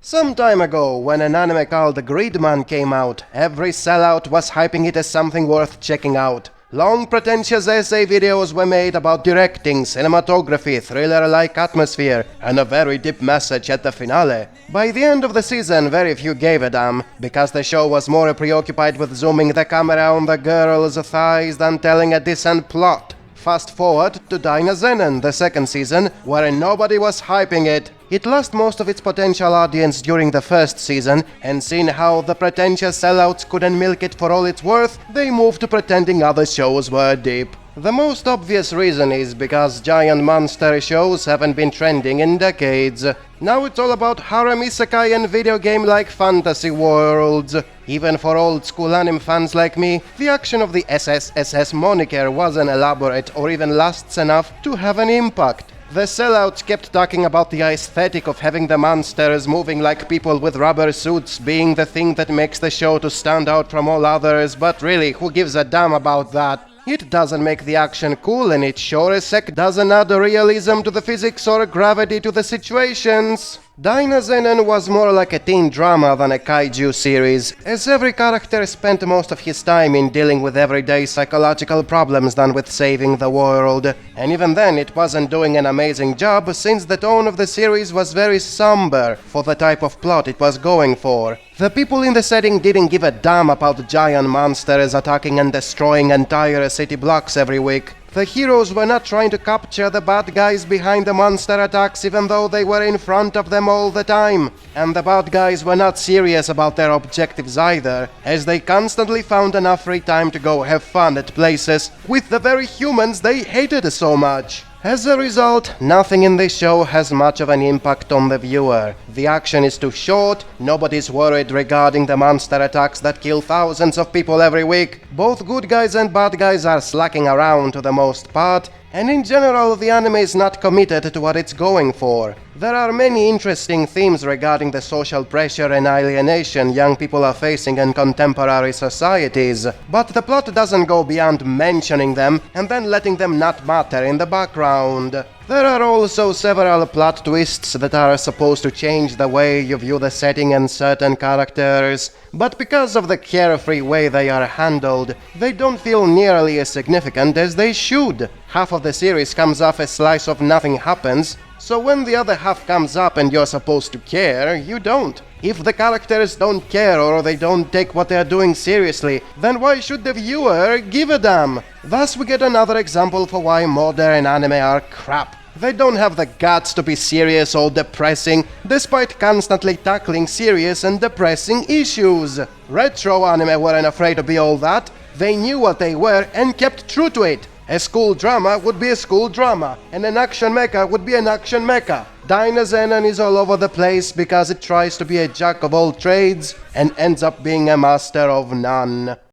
Some time ago, when an anime called Gridman came out, every sellout was hyping it as something worth checking out. Long pretentious essay videos were made about directing, cinematography, thriller-like atmosphere, and a very deep message at the finale. By the end of the season, very few gave a damn, because the show was more preoccupied with zooming the camera on the girl's thighs than telling a decent plot. Fast forward to Dynazenon, the second season, where nobody was hyping it. It lost most of its potential audience during the first season, and seeing how the pretentious sellouts couldn't milk it for all it's worth, they moved to pretending other shows were deep. The most obvious reason is because giant monster shows haven't been trending in decades. Now it's all about harem isekai and video game-like fantasy worlds. Even for old-school anime fans like me, the action of the SSSS moniker wasn't elaborate or even lasts enough to have an impact. The sellouts kept talking about the aesthetic of having the monsters moving like people with rubber suits being the thing that makes the show to stand out from all others, but really, who gives a damn about that? It doesn't make the action cool, and it sure as heck doesn't add realism to the physics or gravity to the situations. Dynazenon was more like a teen drama than a kaiju series, as every character spent most of his time in dealing with everyday psychological problems than with saving the world. And even then, it wasn't doing an amazing job, since the tone of the series was very somber for the type of plot it was going for. The people in the setting didn't give a damn about giant monsters attacking and destroying entire city blocks every week. The heroes were not trying to capture the bad guys behind the monster attacks, even though they were in front of them all the time. And the bad guys were not serious about their objectives either, as they constantly found enough free time to go have fun at places with the very humans they hated so much. As a result, nothing in this show has much of an impact on the viewer. The action is too short, nobody's worried regarding the monster attacks that kill thousands of people every week. Both good guys and bad guys are slacking around to the most part, and in general the anime is not committed to what it's going for. There are many interesting themes regarding the social pressure and alienation young people are facing in contemporary societies, but the plot doesn't go beyond mentioning them and then letting them not matter in the background. There are also several plot twists that are supposed to change the way you view the setting and certain characters, but because of the carefree way they are handled, they don't feel nearly as significant as they should. Half of the series comes off a slice of nothing happens, so when the other half comes up and you're supposed to care, you don't. If the characters don't care or they don't take what they're doing seriously, then why should the viewer give a damn? Thus we get another example for why modern anime are crap. They don't have the guts to be serious or depressing, despite constantly tackling serious and depressing issues. Retro anime weren't afraid to be all that. They knew what they were and kept true to it. A school drama would be a school drama, and an action mecha would be an action mecha. Dynazenon is all over the place because it tries to be a jack of all trades and ends up being a master of none.